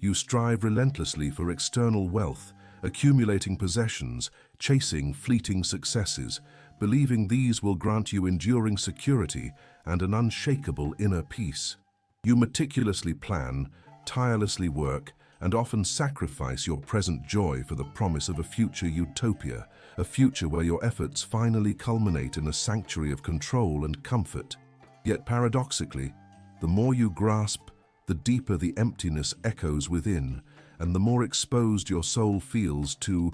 You strive relentlessly for external wealth, accumulating possessions, chasing fleeting successes, believing these will grant you enduring security and an unshakable inner peace. You meticulously plan, tirelessly work, and often sacrifice your present joy for the promise of a future utopia, a future where your efforts finally culminate in a sanctuary of control and comfort. Yet paradoxically, the more you grasp, the deeper the emptiness echoes within, and the more exposed your soul feels to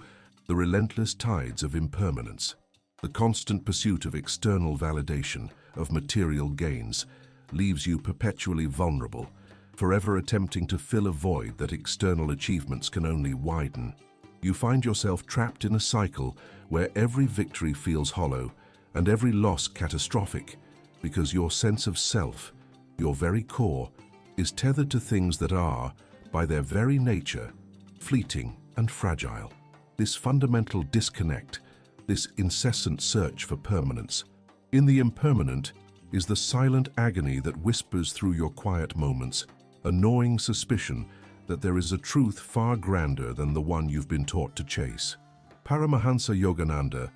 the relentless tides of impermanence. The constant pursuit of external validation, of material gains, leaves you perpetually vulnerable, forever attempting to fill a void that external achievements can only widen. You find yourself trapped in a cycle where every victory feels hollow and every loss catastrophic, because your sense of self, your very core, is tethered to things that are, by their very nature, fleeting and fragile. This fundamental disconnect, this incessant search for permanence, in the impermanent, is the silent agony that whispers through your quiet moments, a gnawing suspicion that there is a truth far grander than the one you've been taught to chase. Paramahansa Yogananda,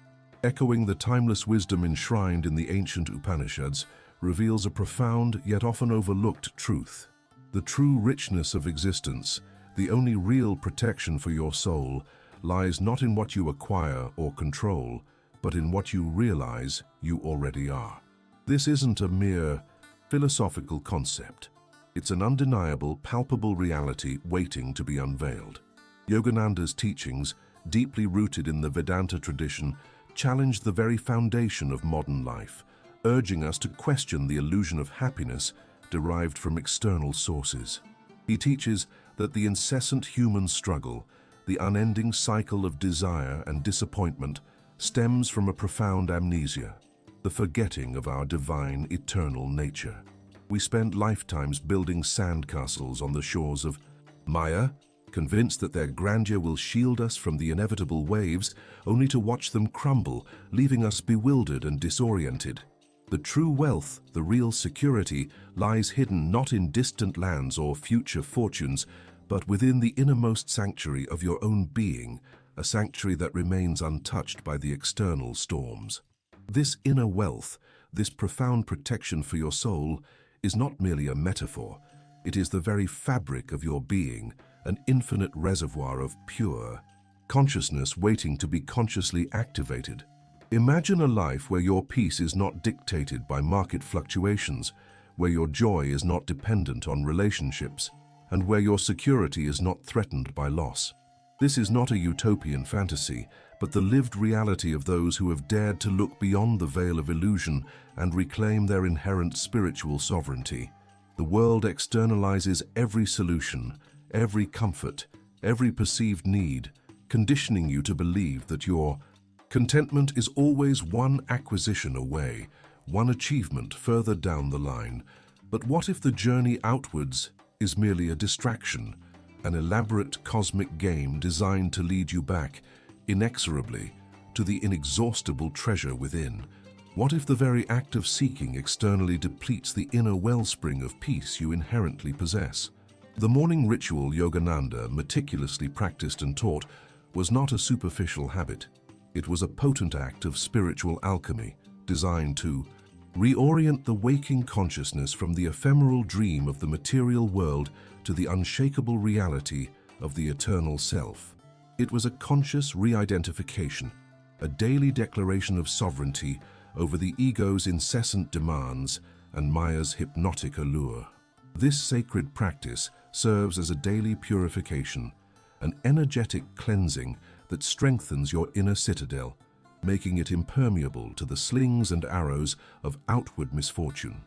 echoing the timeless wisdom enshrined in the ancient Upanishads, reveals a profound yet often overlooked truth. The true richness of existence, the only real protection for your soul, lies not in what you acquire or control, but in what you realize you already are. This isn't a mere philosophical concept. It's an undeniable, palpable reality waiting to be unveiled. Yogananda's teachings, deeply rooted in the Vedanta tradition, challenge the very foundation of modern life, urging us to question the illusion of happiness derived from external sources. He teaches that the incessant human struggle, the unending cycle of desire and disappointment, stems from a profound amnesia, the forgetting of our divine, eternal nature. We spend lifetimes building sandcastles on the shores of Maya, convinced that their grandeur will shield us from the inevitable waves, only to watch them crumble, leaving us bewildered and disoriented. The true wealth, the real security, lies hidden not in distant lands or future fortunes, but within the innermost sanctuary of your own being, a sanctuary that remains untouched by the external storms. This inner wealth, this profound protection for your soul, is not merely a metaphor. It is the very fabric of your being, an infinite reservoir of pure consciousness waiting to be consciously activated. Imagine a life where your peace is not dictated by market fluctuations, where your joy is not dependent on relationships, and where your security is not threatened by loss. This is not a utopian fantasy, but the lived reality of those who have dared to look beyond the veil of illusion and reclaim their inherent spiritual sovereignty. The world externalizes every solution, every comfort, every perceived need, conditioning you to believe that your contentment is always one acquisition away, one achievement further down the line. But what if the journey outwards is merely a distraction, an elaborate cosmic game designed to lead you back, inexorably, to the inexhaustible treasure within? What if the very act of seeking externally depletes the inner wellspring of peace you inherently possess? The morning ritual Yogananda meticulously practiced and taught was not a superficial habit. It was a potent act of spiritual alchemy, designed to reorient the waking consciousness from the ephemeral dream of the material world to the unshakable reality of the eternal self. It was a conscious re-identification, a daily declaration of sovereignty over the ego's incessant demands and Maya's hypnotic allure. This sacred practice serves as a daily purification, an energetic cleansing that strengthens your inner citadel, making it impermeable to the slings and arrows of outward misfortune.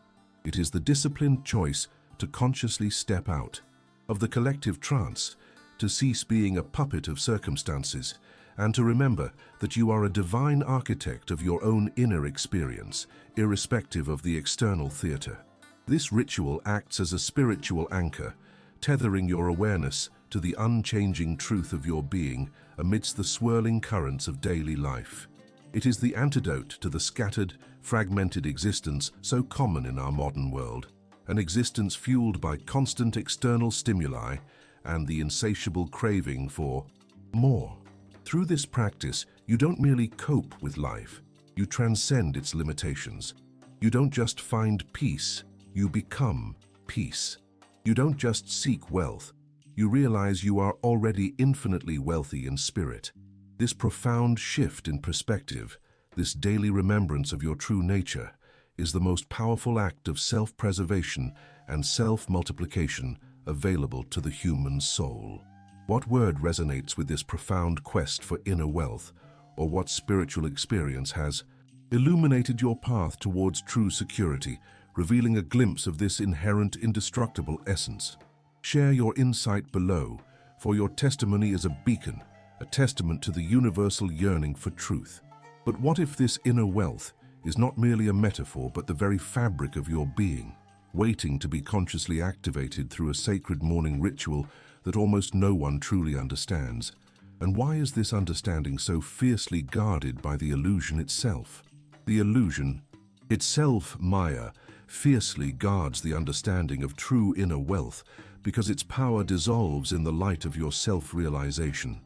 It is the disciplined choice to consciously step out of the collective trance, to cease being a puppet of circumstances, and to remember that you are a divine architect of your own inner experience, irrespective of the external theater. This ritual acts as a spiritual anchor, tethering your awareness to the unchanging truth of your being amidst the swirling currents of daily life. It is the antidote to the scattered, fragmented existence so common in our modern world, an existence fueled by constant external stimuli and the insatiable craving for more. Through this practice, you don't merely cope with life, you transcend its limitations. You don't just find peace, you become peace. You don't just seek wealth, you realize you are already infinitely wealthy in spirit. This profound shift in perspective, this daily remembrance of your true nature, is the most powerful act of self-preservation and self-multiplication available to the human soul. What word resonates with this profound quest for inner wealth, or what spiritual experience has illuminated your path towards true security, revealing a glimpse of this inherent, indestructible essence? Share your insight below, for your testimony is a beacon, a testament to the universal yearning for truth. But what if this inner wealth is not merely a metaphor, but the very fabric of your being, waiting to be consciously activated through a sacred morning ritual that almost no one truly understands? And why is this understanding so fiercely guarded by the illusion itself? The illusion itself, Maya, fiercely guards the understanding of true inner wealth because its power dissolves in the light of your self-realization.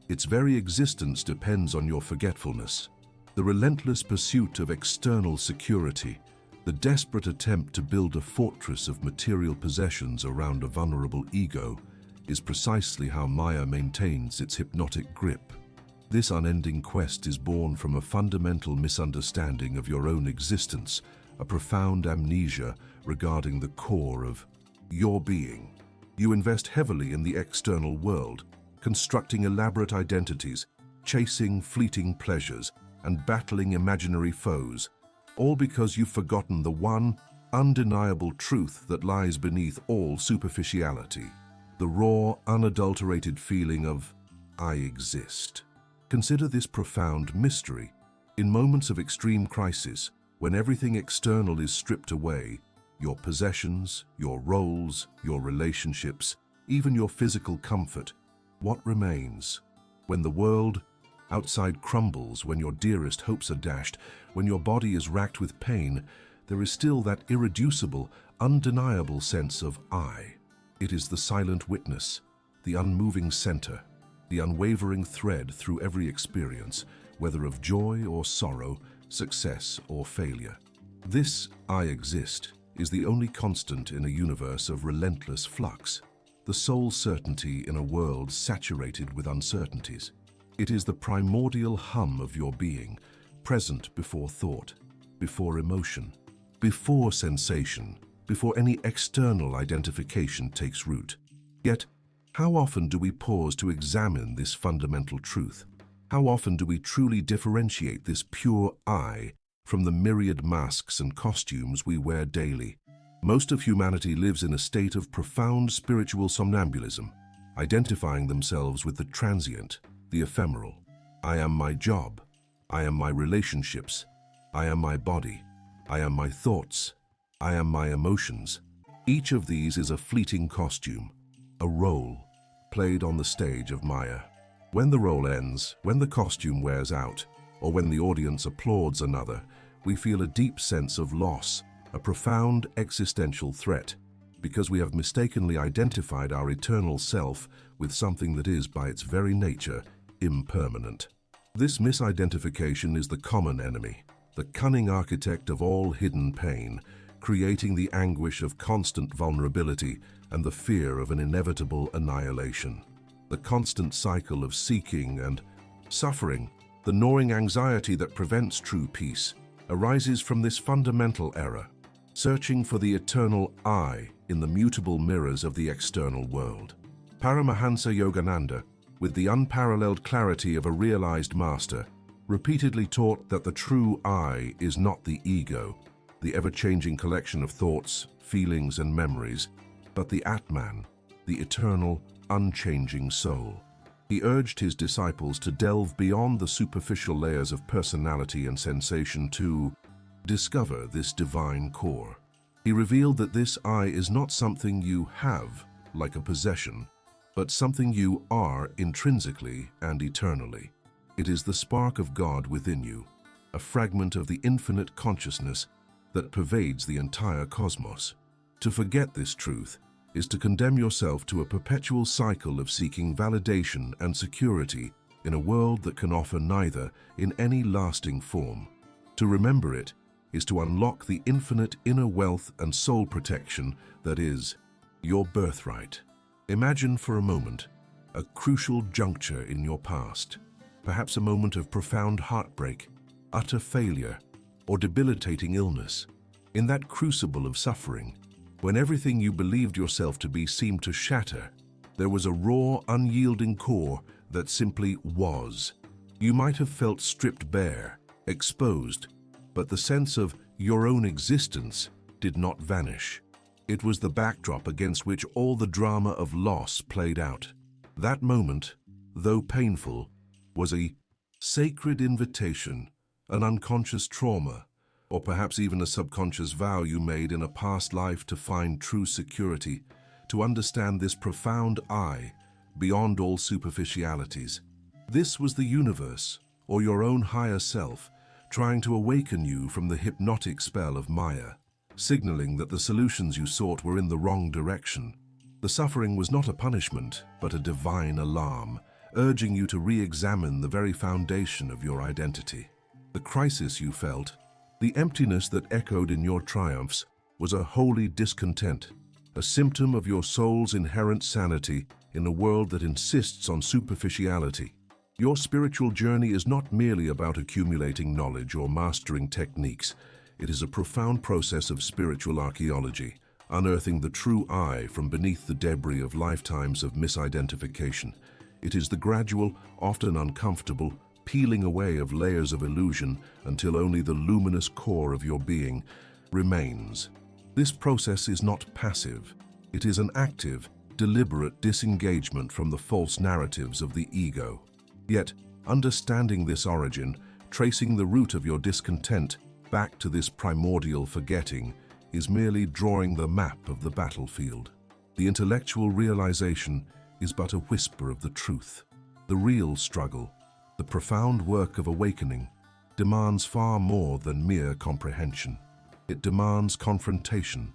Its very existence depends on your forgetfulness. The relentless pursuit of external security, the desperate attempt to build a fortress of material possessions around a vulnerable ego, is precisely how Maya maintains its hypnotic grip. This unending quest is born from a fundamental misunderstanding of your own existence, a profound amnesia regarding the core of your being. You invest heavily in the external world, constructing elaborate identities, chasing fleeting pleasures, and battling imaginary foes, all because you've forgotten the one undeniable truth that lies beneath all superficiality, the raw, unadulterated feeling of I exist. Consider this profound mystery. In moments of extreme crisis, when everything external is stripped away, your possessions, your roles, your relationships, even your physical comfort, what remains? When the world outside crumbles, when your dearest hopes are dashed, when your body is racked with pain, there is still that irreducible, undeniable sense of I. It is the silent witness, the unmoving center, the unwavering thread through every experience, whether of joy or sorrow, success or failure. This I exist is the only constant in a universe of relentless flux, the sole certainty in a world saturated with uncertainties. It is the primordial hum of your being, present before thought, before emotion, before sensation, before any external identification takes root. Yet, how often do we pause to examine this fundamental truth? How often do we truly differentiate this pure I from the myriad masks and costumes we wear daily? Most of humanity lives in a state of profound spiritual somnambulism, identifying themselves with the transient, the ephemeral. I am my job. I am my relationships. I am my body. I am my thoughts. I am my emotions. Each of these is a fleeting costume, a role played on the stage of Maya. When the role ends, when the costume wears out, or when the audience applauds another, we feel a deep sense of loss, a profound existential threat, because we have mistakenly identified our eternal self with something that is, by its very nature, impermanent. This misidentification is the common enemy, the cunning architect of all hidden pain, creating the anguish of constant vulnerability and the fear of an inevitable annihilation. The constant cycle of seeking and suffering, the gnawing anxiety that prevents true peace, arises from this fundamental error, searching for the eternal I in the mutable mirrors of the external world. Paramahansa Yogananda, with the unparalleled clarity of a realized master, repeatedly taught that the true I is not the ego, the ever-changing collection of thoughts, feelings, and memories, but the Atman, the eternal, unchanging soul. He urged his disciples to delve beyond the superficial layers of personality and sensation to discover this divine core. He revealed that this I is not something you have, like a possession, but something you are intrinsically and eternally. It is the spark of God within you, a fragment of the infinite consciousness that pervades the entire cosmos. To forget this truth is to condemn yourself to a perpetual cycle of seeking validation and security in a world that can offer neither in any lasting form. To remember it is to unlock the infinite inner wealth and soul protection that is your birthright. Imagine for a moment a crucial juncture in your past, perhaps a moment of profound heartbreak, utter failure, or debilitating illness. In that crucible of suffering, when everything you believed yourself to be seemed to shatter, there was a raw, unyielding core that simply was. You might have felt stripped bare, exposed, but the sense of your own existence did not vanish. It was the backdrop against which all the drama of loss played out. That moment, though painful, was a sacred invitation, an unconscious trauma, or perhaps even a subconscious vow you made in a past life to find true security, to understand this profound I beyond all superficialities. This was the universe, or your own higher self, trying to awaken you from the hypnotic spell of Maya, signaling that the solutions you sought were in the wrong direction. The suffering was not a punishment, but a divine alarm, urging you to re-examine the very foundation of your identity. The crisis you felt, the emptiness that echoed in your triumphs, was a holy discontent, a symptom of your soul's inherent sanity in a world that insists on superficiality. Your spiritual journey is not merely about accumulating knowledge or mastering techniques. It is a profound process of spiritual archaeology, unearthing the true I from beneath the debris of lifetimes of misidentification. It is the gradual, often uncomfortable, peeling away of layers of illusion until only the luminous core of your being remains. This process is not passive. It is an active, deliberate disengagement from the false narratives of the ego. Yet, understanding this origin, tracing the root of your discontent back to this primordial forgetting, is merely drawing the map of the battlefield. The intellectual realization is but a whisper of the truth. The real struggle, the profound work of awakening, demands far more than mere comprehension. It demands confrontation,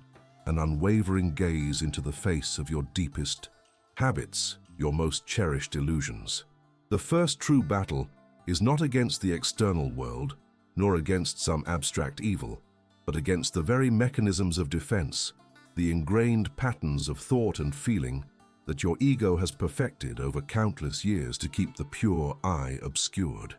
an unwavering gaze into the face of your deepest habits, your most cherished illusions. The first true battle is not against the external world, nor against some abstract evil, but against the very mechanisms of defense, the ingrained patterns of thought and feeling that your ego has perfected over countless years to keep the pure I obscured.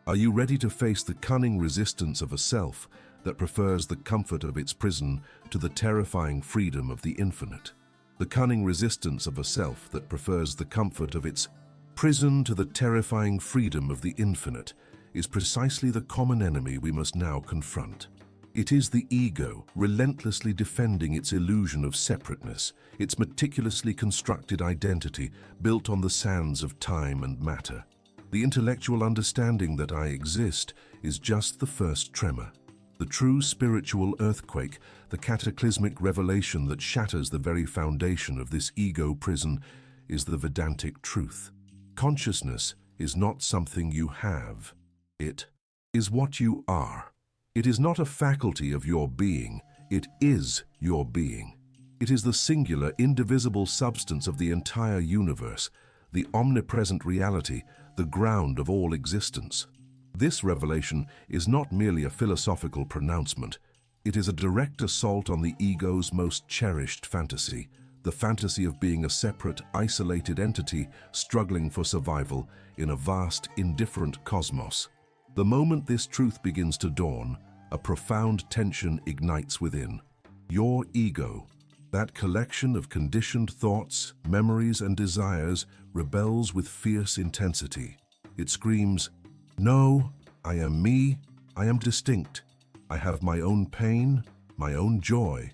Are you ready to face the cunning resistance of a self that prefers the comfort of its prison to the terrifying freedom of the infinite? The cunning resistance of a self that prefers the comfort of its prison to the terrifying freedom of the infinite is precisely the common enemy we must now confront. It is the ego relentlessly defending its illusion of separateness, its meticulously constructed identity built on the sands of time and matter. The intellectual understanding that I exist is just the first tremor. The true spiritual earthquake, the cataclysmic revelation that shatters the very foundation of this ego prison, is the Vedantic truth. Consciousness is not something you have. It is what you are. It is not a faculty of your being, it is your being. It is the singular, indivisible substance of the entire universe, the omnipresent reality, the ground of all existence. This revelation is not merely a philosophical pronouncement, it is a direct assault on the ego's most cherished fantasy, the fantasy of being a separate, isolated entity struggling for survival in a vast, indifferent cosmos. The moment this truth begins to dawn, a profound tension ignites within. Your ego, that collection of conditioned thoughts, memories, and desires, rebels with fierce intensity. It screams, "No, I am me, I am distinct. I have my own pain, my own joy,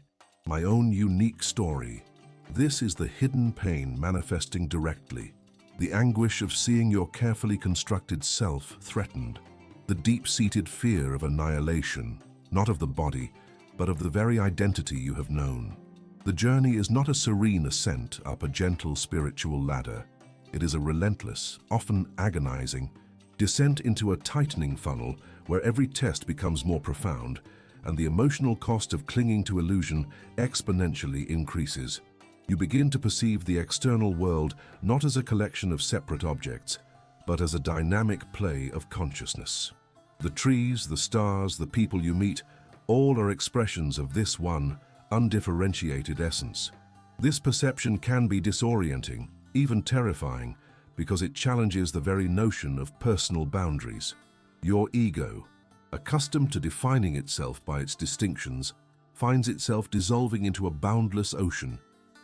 my own unique story." This is the hidden pain manifesting directly, the anguish of seeing your carefully constructed self threatened, the deep-seated fear of annihilation, not of the body, but of the very identity you have known. The journey is not a serene ascent up a gentle spiritual ladder. It is a relentless, often agonizing, descent into a tightening funnel where every test becomes more profound and the emotional cost of clinging to illusion exponentially increases. You begin to perceive the external world not as a collection of separate objects, but as a dynamic play of consciousness. The trees, the stars, the people you meet, all are expressions of this one, undifferentiated essence. This perception can be disorienting, even terrifying, because it challenges the very notion of personal boundaries. Your ego, accustomed to defining itself by its distinctions, finds itself dissolving into a boundless ocean,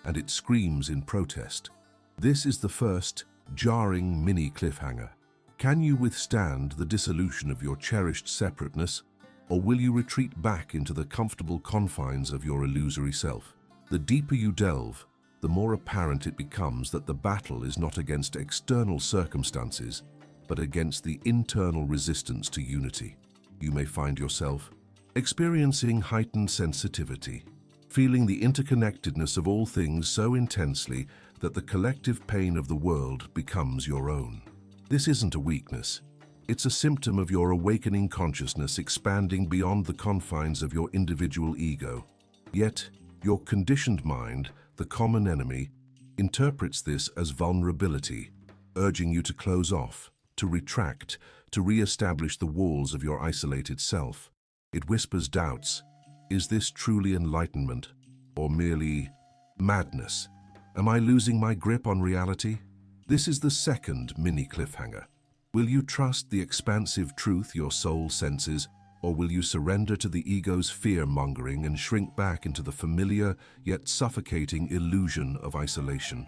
and it screams in protest. This is the first, jarring mini-cliffhanger. Can you withstand the dissolution of your cherished separateness, or will you retreat back into the comfortable confines of your illusory self? The deeper you delve, the more apparent it becomes that the battle is not against external circumstances, but against the internal resistance to unity. You may find yourself experiencing heightened sensitivity, feeling the interconnectedness of all things so intensely that the collective pain of the world becomes your own. This isn't a weakness. It's a symptom of your awakening consciousness expanding beyond the confines of your individual ego. Yet, your conditioned mind, the common enemy, interprets this as vulnerability, urging you to close off, to retract, to re-establish the walls of your isolated self. It whispers doubts. Is this truly enlightenment, or merely madness? Am I losing my grip on reality? This is the second mini-cliffhanger. Will you trust the expansive truth your soul senses, or will you surrender to the ego's fear-mongering and shrink back into the familiar yet suffocating illusion of isolation?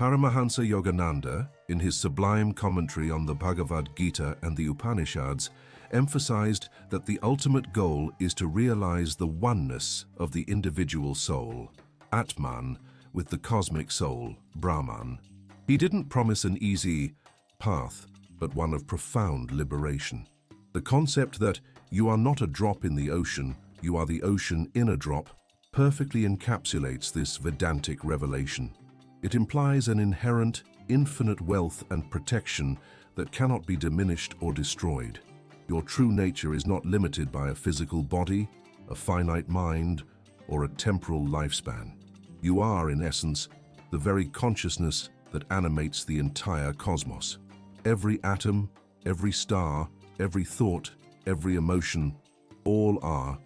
Paramahansa Yogananda, in his sublime commentary on the Bhagavad Gita and the Upanishads, emphasized that the ultimate goal is to realize the oneness of the individual soul, Atman, with the cosmic soul, Brahman. He didn't promise an easy path, but one of profound liberation. The concept that you are not a drop in the ocean, you are the ocean in a drop, perfectly encapsulates this Vedantic revelation. It implies an inherent, infinite wealth and protection that cannot be diminished or destroyed. Your true nature is not limited by a physical body, a finite mind, or a temporal lifespan. You are, in essence, the very consciousness that animates the entire cosmos. Every atom, every star, every thought, every emotion, all are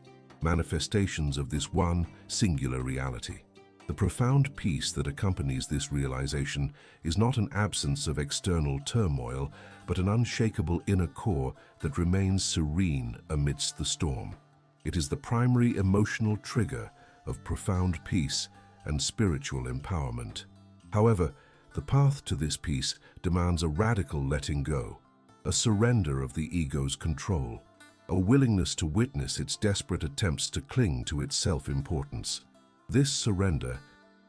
manifestations of this one singular reality. The profound peace that accompanies this realization is not an absence of external turmoil, but an unshakable inner core that remains serene amidst the storm. It is the primary emotional trigger of profound peace and spiritual empowerment. However, the path to this peace demands a radical letting go, a surrender of the ego's control, a willingness to witness its desperate attempts to cling to its self-importance. This surrender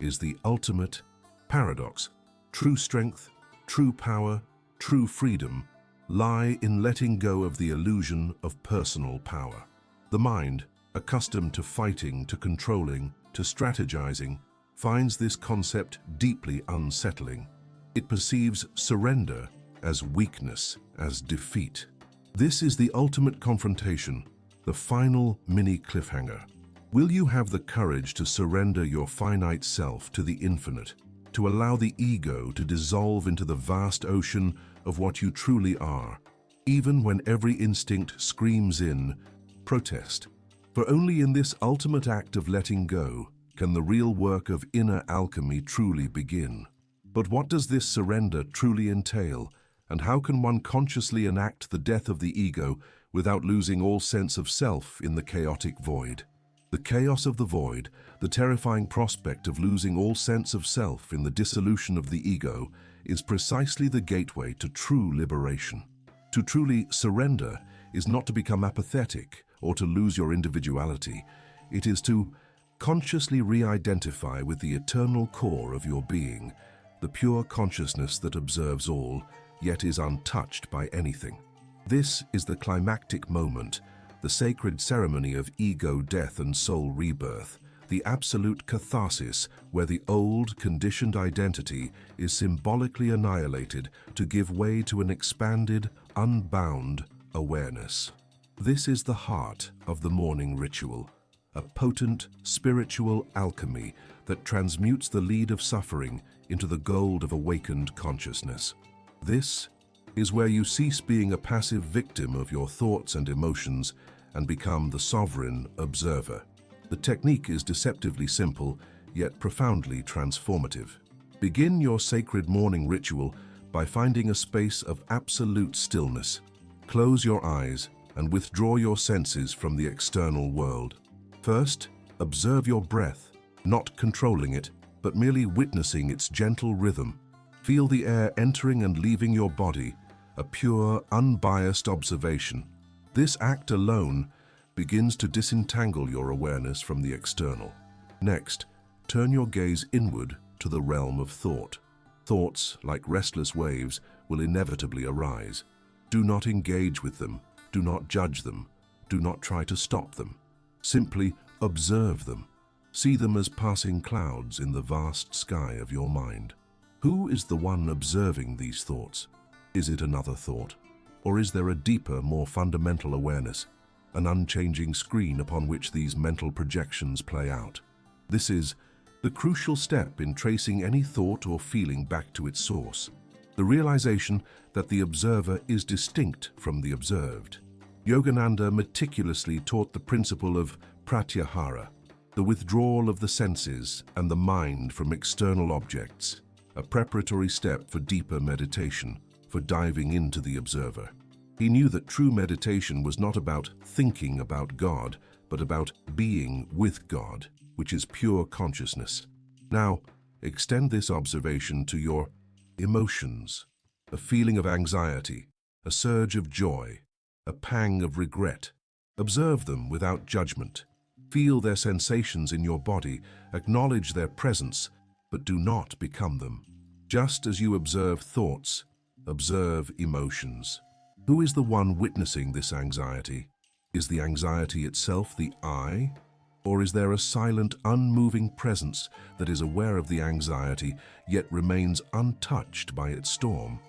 is the ultimate paradox. True strength, true power, true freedom lie in letting go of the illusion of personal power. The mind, accustomed to fighting, to controlling, to strategizing, finds this concept deeply unsettling. It perceives surrender as weakness, as defeat. This is the ultimate confrontation, the final mini-cliffhanger. Will you have the courage to surrender your finite self to the infinite, to allow the ego to dissolve into the vast ocean of what you truly are, even when every instinct screams in protest? For only in this ultimate act of letting go can the real work of inner alchemy truly begin. But what does this surrender truly entail, and how can one consciously enact the death of the ego without losing all sense of self in the chaotic void? The chaos of the void, the terrifying prospect of losing all sense of self in the dissolution of the ego, is precisely the gateway to true liberation. To truly surrender is not to become apathetic or to lose your individuality. It is to consciously re-identify with the eternal core of your being, the pure consciousness that observes all, yet is untouched by anything. This is the climactic moment, the sacred ceremony of ego death and soul rebirth, the absolute catharsis where the old, conditioned identity is symbolically annihilated to give way to an expanded, unbound awareness. This is the heart of the morning ritual, a potent spiritual alchemy that transmutes the lead of suffering into the gold of awakened consciousness. This is where you cease being a passive victim of your thoughts and emotions and become the sovereign observer. The technique is deceptively simple, yet profoundly transformative. Begin your sacred morning ritual by finding a space of absolute stillness. Close your eyes and withdraw your senses from the external world. First, observe your breath, not controlling it, but merely witnessing its gentle rhythm. Feel the air entering and leaving your body, a pure, unbiased observation. This act alone begins to disentangle your awareness from the external. Next, turn your gaze inward to the realm of thought. Thoughts, like restless waves, will inevitably arise. Do not engage with them. Do not judge them. Do not try to stop them. Simply observe them. See them as passing clouds in the vast sky of your mind. Who is the one observing these thoughts? Is it another thought? Or is there a deeper, more fundamental awareness, an unchanging screen upon which these mental projections play out? This is the crucial step in tracing any thought or feeling back to its source, the realization that the observer is distinct from the observed. Yogananda meticulously taught the principle of pratyahara, the withdrawal of the senses and the mind from external objects, a preparatory step for deeper meditation, for diving into the observer. He knew that true meditation was not about thinking about God, but about being with God, which is pure consciousness. Now, extend this observation to your emotions, a feeling of anxiety, a surge of joy, a pang of regret. Observe them without judgment. Feel their sensations in your body, acknowledge their presence, but do not become them. Just as you observe thoughts, observe emotions. Who is the one witnessing this anxiety? Is the anxiety itself the I? Or is there a silent, unmoving presence that is aware of the anxiety, yet remains untouched by its storm?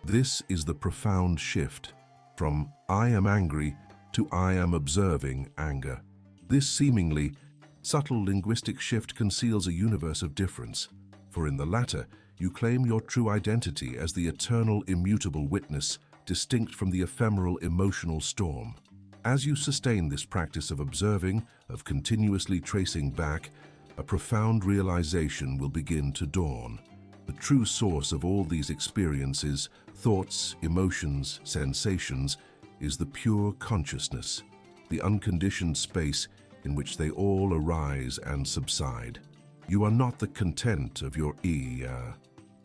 This is the profound shift from I am angry to I am observing anger. This seemingly subtle linguistic shift conceals a universe of difference, for in the latter, you claim your true identity as the eternal, immutable witness, distinct from the ephemeral emotional storm. As you sustain this practice of observing, of continuously tracing back, a profound realization will begin to dawn. The true source of all these experiences, thoughts, emotions, sensations, is the pure consciousness, the unconditioned space in which they all arise and subside. You are not the content of your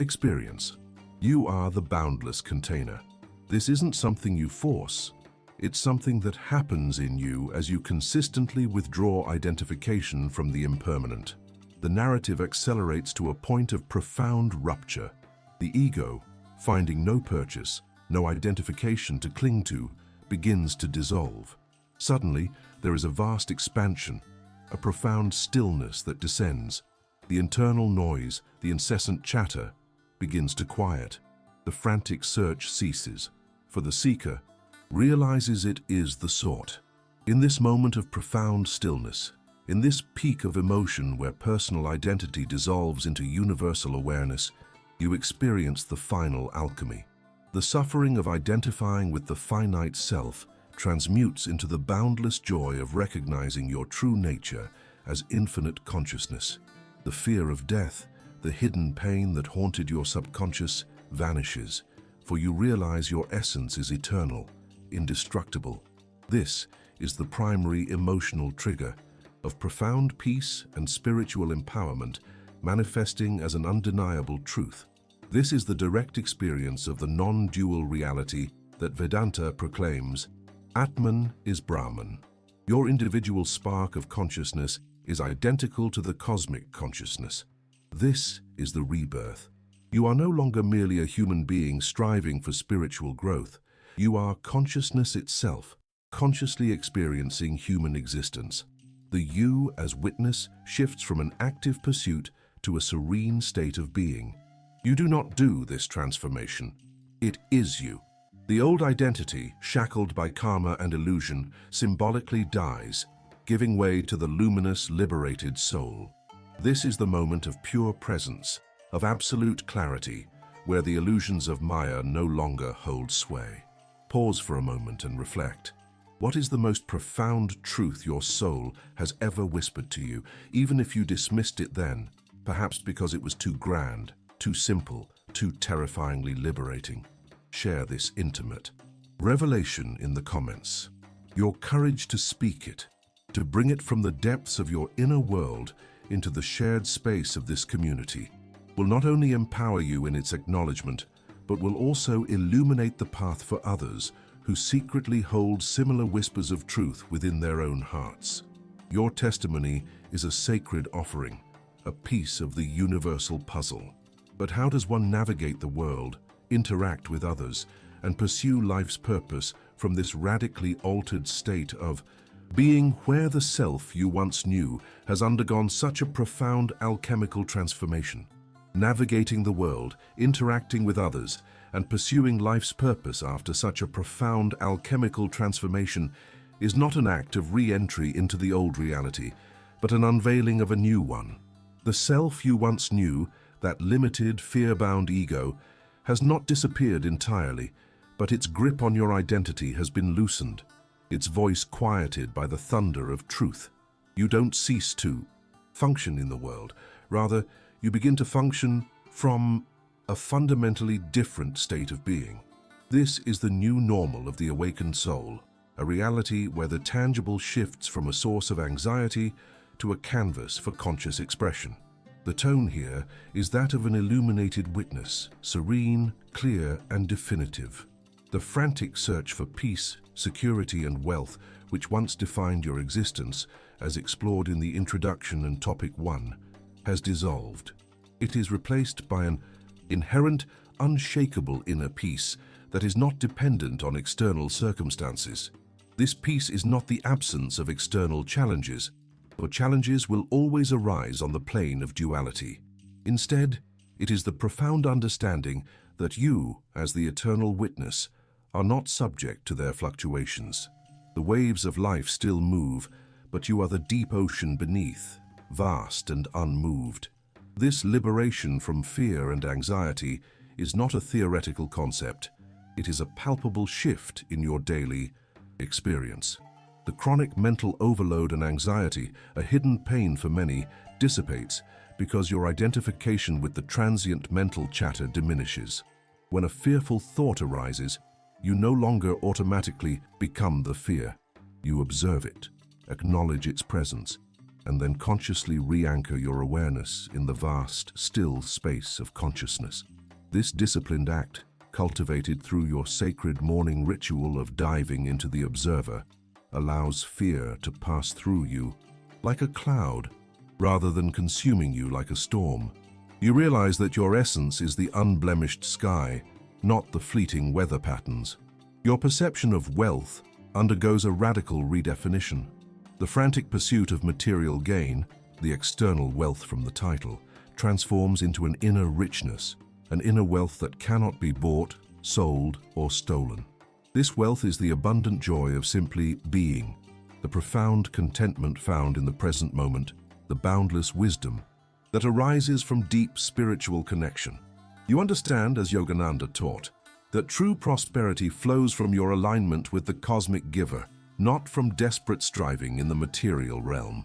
experience. You are the boundless container. This isn't something you force. It's something that happens in you as you consistently withdraw identification from the impermanent. The narrative accelerates to a point of profound rupture. The ego, finding no purchase, no identification to cling to, begins to dissolve. Suddenly, there is a vast expansion, a profound stillness that descends. The internal noise, the incessant chatter, begins to quiet. The frantic search ceases, for the seeker realizes it is the sought. In this moment of profound stillness, in this peak of emotion where personal identity dissolves into universal awareness, you experience the final alchemy. The suffering of identifying with the finite self transmutes into the boundless joy of recognizing your true nature as infinite consciousness. The fear of death, the hidden pain that haunted your subconscious, vanishes, for you realize your essence is eternal, indestructible. This is the primary emotional trigger of profound peace and spiritual empowerment, manifesting as an undeniable truth. This is the direct experience of the non-dual reality that Vedanta proclaims. Atman is Brahman. Your individual spark of consciousness is identical to the cosmic consciousness. This is the rebirth. You are no longer merely a human being striving for spiritual growth. You are consciousness itself, consciously experiencing human existence. The you as witness shifts from an active pursuit to a serene state of being. You do not do this transformation. It is you. The old identity, shackled by karma and illusion, symbolically dies, giving way to the luminous, liberated soul. This is the moment of pure presence, of absolute clarity, where the illusions of Maya no longer hold sway. Pause for a moment and reflect. What is the most profound truth your soul has ever whispered to you, even if you dismissed it then, perhaps because it was too grand, too simple, too terrifyingly liberating? Share this intimate revelation in the comments. Your courage to speak it, to bring it from the depths of your inner world into the shared space of this community, will not only empower you in its acknowledgement, but will also illuminate the path for others who secretly hold similar whispers of truth within their own hearts. Your testimony is a sacred offering, a piece of the universal puzzle. But how does one navigate the world, interact with others, and pursue life's purpose from this radically altered state of being where the self you once knew has undergone such a profound alchemical transformation? Navigating the world, interacting with others, and pursuing life's purpose after such a profound alchemical transformation is not an act of re-entry into the old reality, but an unveiling of a new one. The self you once knew, that limited, fear-bound ego, has not disappeared entirely, but its grip on your identity has been loosened, its voice quieted by the thunder of truth. You don't cease to function in the world. Rather, you begin to function from a fundamentally different state of being. This is the new normal of the awakened soul, a reality where the tangible shifts from a source of anxiety to a canvas for conscious expression. The tone here is that of an illuminated witness, serene, clear, and definitive. The frantic search for peace, security, and wealth, which once defined your existence, as explored in the introduction and topic 1, has dissolved. It is replaced by an inherent, unshakable inner peace that is not dependent on external circumstances. This peace is not the absence of external challenges, for challenges will always arise on the plane of duality. Instead, it is the profound understanding that you, as the eternal witness, are not subject to their fluctuations. The waves of life still move, but you are the deep ocean beneath, vast and unmoved. This liberation from fear and anxiety is not a theoretical concept. It is a palpable shift in your daily experience. The chronic mental overload and anxiety, a hidden pain for many, dissipates because your identification with the transient mental chatter diminishes. When a fearful thought arises, you no longer automatically become the fear. You observe it, acknowledge its presence, and then consciously re-anchor your awareness in the vast, still space of consciousness. This disciplined act, cultivated through your sacred morning ritual of diving into the observer, allows fear to pass through you like a cloud, rather than consuming you like a storm. You realize that your essence is the unblemished sky, not the fleeting weather patterns. Your perception of wealth undergoes a radical redefinition. The frantic pursuit of material gain, the external wealth from the title, transforms into an inner richness, an inner wealth that cannot be bought, sold, or stolen. This wealth is the abundant joy of simply being, the profound contentment found in the present moment, the boundless wisdom that arises from deep spiritual connection. You understand, as Yogananda taught, that true prosperity flows from your alignment with the cosmic giver, not from desperate striving in the material realm.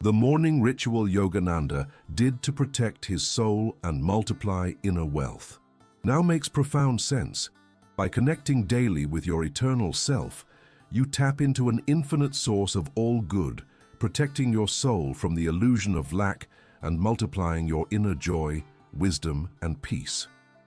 The morning ritual Yogananda did to protect his soul and multiply inner wealth now makes profound sense. By connecting daily with your eternal self, you tap into an infinite source of all good, protecting your soul from the illusion of lack and multiplying your inner joy, wisdom, and peace.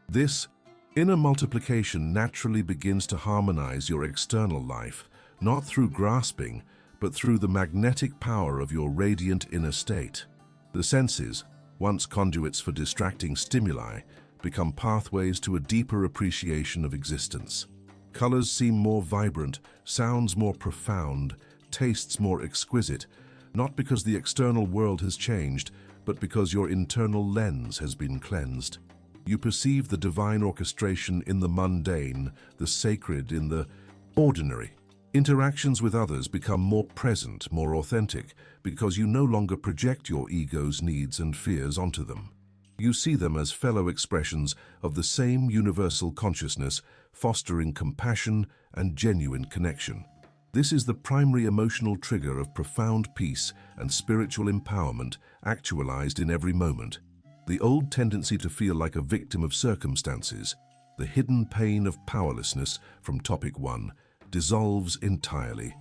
This inner multiplication naturally begins to harmonize your external life, not through grasping, but through the magnetic power of your radiant inner state. The senses, once conduits for distracting stimuli, become pathways to a deeper appreciation of existence. Colors seem more vibrant, sounds more profound, tastes more exquisite, not because the external world has changed, but because your internal lens has been cleansed. You perceive the divine orchestration in the mundane, the sacred in the ordinary. Interactions with others become more present, more authentic, because you no longer project your ego's needs and fears onto them. You see them as fellow expressions of the same universal consciousness, fostering compassion and genuine connection. This is the primary emotional trigger of profound peace and spiritual empowerment actualized in every moment. The old tendency to feel like a victim of circumstances, the hidden pain of powerlessness from topic 1, dissolves entirely.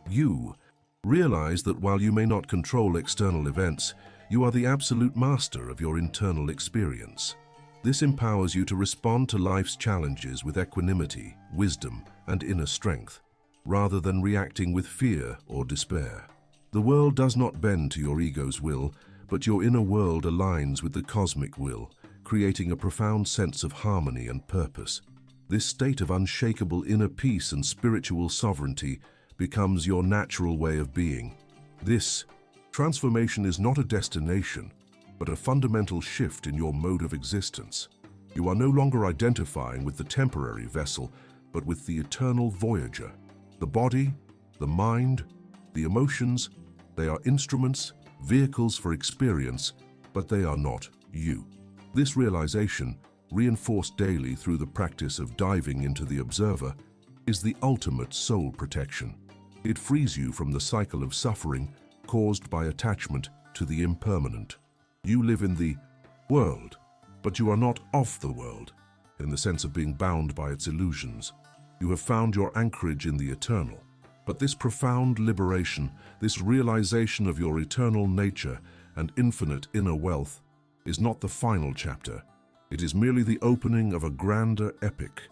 You realize that while you may not control external events, you are the absolute master of your internal experience. This empowers you to respond to life's challenges with equanimity, wisdom, and inner strength, rather than reacting with fear or despair. The world does not bend to your ego's will, but your inner world aligns with the cosmic will, creating a profound sense of harmony and purpose. This state of unshakable inner peace and spiritual sovereignty becomes your natural way of being. This transformation is not a destination, but a fundamental shift in your mode of existence. You are no longer identifying with the temporary vessel, but with the eternal voyager. The body, the mind, the emotions, they are instruments, vehicles for experience, but they are not you. This realization, reinforced daily through the practice of diving into the observer, is the ultimate soul protection. It frees you from the cycle of suffering caused by attachment to the impermanent. You live in the world, but you are not of the world, in the sense of being bound by its illusions. You have found your anchorage in the eternal. But this profound liberation, this realization of your eternal nature and infinite inner wealth, is not the final chapter. It is merely the opening of a grander epic.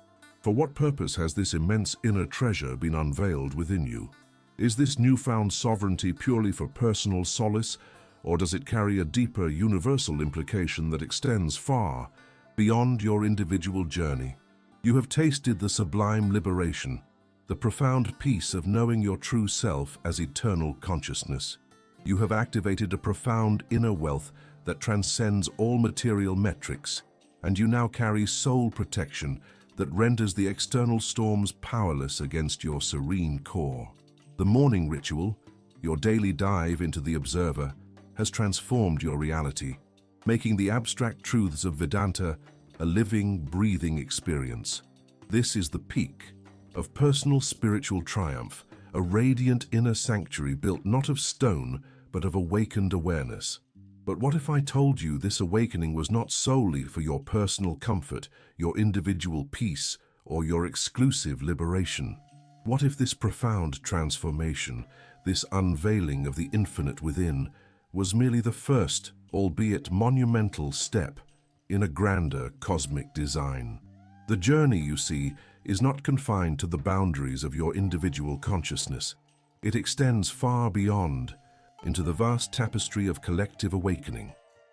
For what purpose has this immense inner treasure been unveiled within you? Is this newfound sovereignty purely for personal solace, or does it carry a deeper, universal implication that extends far beyond your individual journey? You have tasted the sublime liberation, the profound peace of knowing your true self as eternal consciousness. You have activated a profound inner wealth that transcends all material metrics, and you now carry soul protection that renders the external storms powerless against your serene core. The morning ritual, your daily dive into the observer, has transformed your reality, making the abstract truths of Vedanta a living, breathing experience. This is the peak of personal spiritual triumph, a radiant inner sanctuary built not of stone, but of awakened awareness. But what if I told you this awakening was not solely for your personal comfort, your individual peace, or your exclusive liberation? What if this profound transformation, this unveiling of the infinite within, was merely the first, albeit monumental, step in a grander cosmic design? The journey, you see, is not confined to the boundaries of your individual consciousness. It extends far beyond, into the vast tapestry of collective awakening.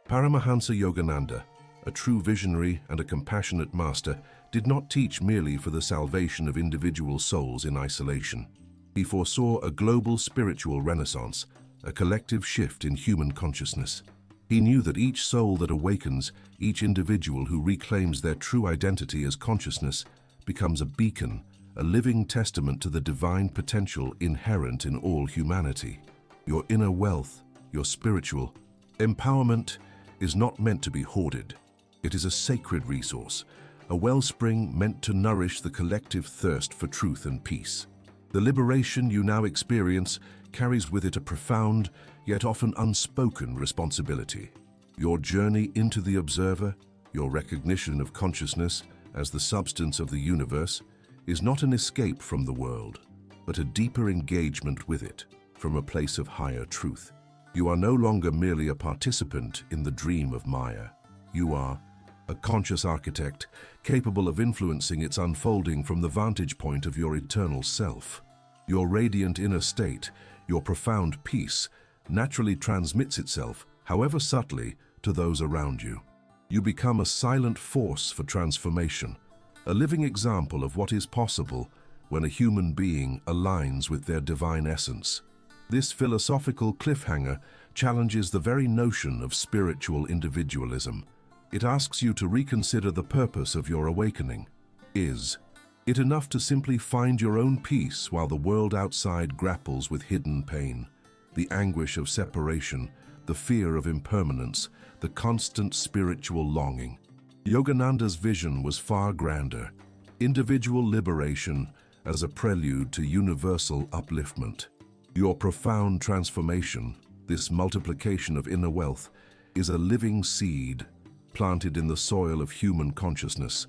Paramahansa Yogananda, a true visionary and a compassionate master, did not teach merely for the salvation of individual souls in isolation. He foresaw a global spiritual renaissance, a collective shift in human consciousness. He knew that each soul that awakens, each individual who reclaims their true identity as consciousness, becomes a beacon, a living testament to the divine potential inherent in all humanity. Your inner wealth, your spiritual empowerment, is not meant to be hoarded. It is a sacred resource, a wellspring meant to nourish the collective thirst for truth and peace. The liberation you now experience carries with it a profound, yet often unspoken responsibility. Your journey into the observer, your recognition of consciousness as the substance of the universe, is not an escape from the world, but a deeper engagement with it from a place of higher truth. You are no longer merely a participant in the dream of Maya. You are a conscious architect capable of influencing its unfolding from the vantage point of your eternal self. Your radiant inner state, your profound peace, naturally transmits itself, however subtly, to those around you. You become a silent force for transformation, a living example of what is possible when a human being aligns with their divine essence. This philosophical cliffhanger challenges the very notion of spiritual individualism. It asks you to reconsider the purpose of your awakening. Is it enough to simply find your own peace while the world outside grapples with hidden pain, the anguish of separation, the fear of impermanence, the constant spiritual longing. Yogananda's vision was far grander, individual liberation as a prelude to universal upliftment. Your profound transformation, this multiplication of inner wealth, is a living seed planted in the soil of human consciousness,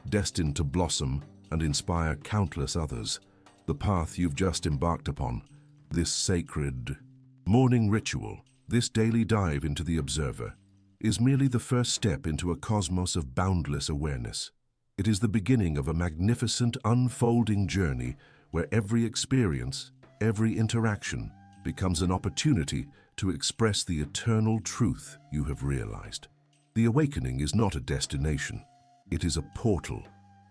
destined to blossom and inspire countless others. The path you've just embarked upon, this sacred morning ritual, this daily dive into the observer, is merely the first step into a cosmos of boundless awareness. It is the beginning of a magnificent, unfolding journey where every experience, every interaction, becomes an opportunity to express the eternal truth you have realized. The awakening is not a destination. It is a portal,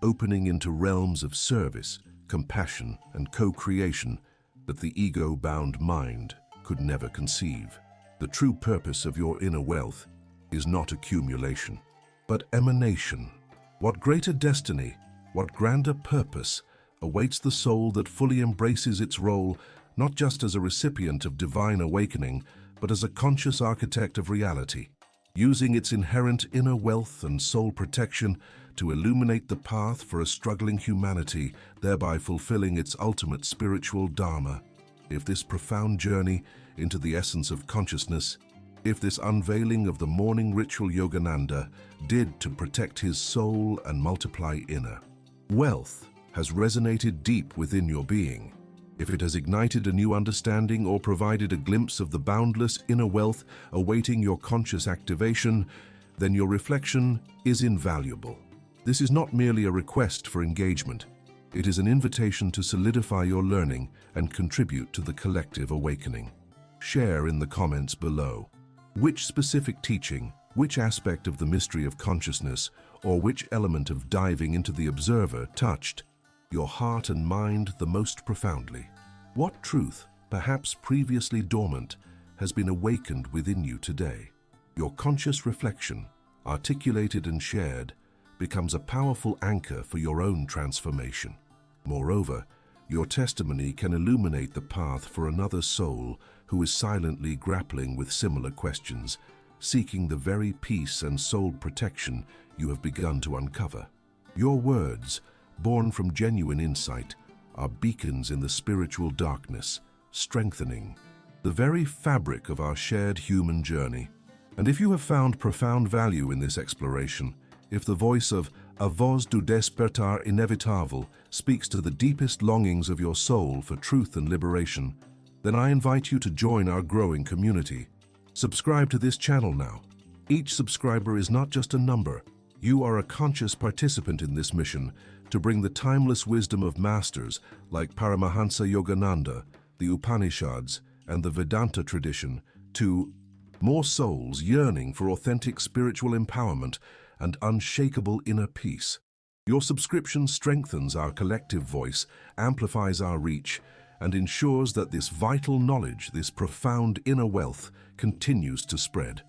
opening into realms of service, compassion, and co-creation that the ego-bound mind could never conceive. The true purpose of your inner wealth is not accumulation, but emanation. What greater destiny, what grander purpose awaits the soul that fully embraces its role not just as a recipient of divine awakening, but as a conscious architect of reality, using its inherent inner wealth and soul protection to illuminate the path for a struggling humanity, thereby fulfilling its ultimate spiritual dharma. If this profound journey into the essence of consciousness, if this unveiling of the morning ritual Yogananda did to protect his soul and multiply inner wealth has resonated deep within your being, if it has ignited a new understanding or provided a glimpse of the boundless inner wealth awaiting your conscious activation, then your reflection is invaluable. This is not merely a request for engagement. It is an invitation to solidify your learning and contribute to the collective awakening. Share in the comments below. Which specific teaching, which aspect of the mystery of consciousness, or which element of diving into the observer touched your heart and mind the most profoundly? What truth, perhaps previously dormant, has been awakened within you today? Your conscious reflection, articulated and shared, becomes a powerful anchor for your own transformation. Moreover, your testimony can illuminate the path for another soul who is silently grappling with similar questions, seeking the very peace and soul protection you have begun to uncover. Your words, born from genuine insight, are beacons in the spiritual darkness, strengthening the very fabric of our shared human journey. And if you have found profound value in this exploration, if the voice of A Voz do Despertar Inevitável speaks to the deepest longings of your soul for truth and liberation, then I invite you to join our growing community. Subscribe to this channel now. Each subscriber is not just a number. You are a conscious participant in this mission to bring the timeless wisdom of masters like Paramahansa Yogananda, the Upanishads, and the Vedanta tradition to more souls yearning for authentic spiritual empowerment and unshakable inner peace. Your subscription strengthens our collective voice, amplifies our reach, and ensures that this vital knowledge, this profound inner wealth, continues to spread,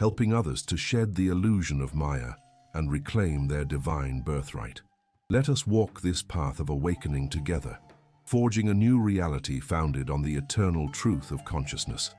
helping others to shed the illusion of Maya and reclaim their divine birthright. Let us walk this path of awakening together, forging a new reality founded on the eternal truth of consciousness.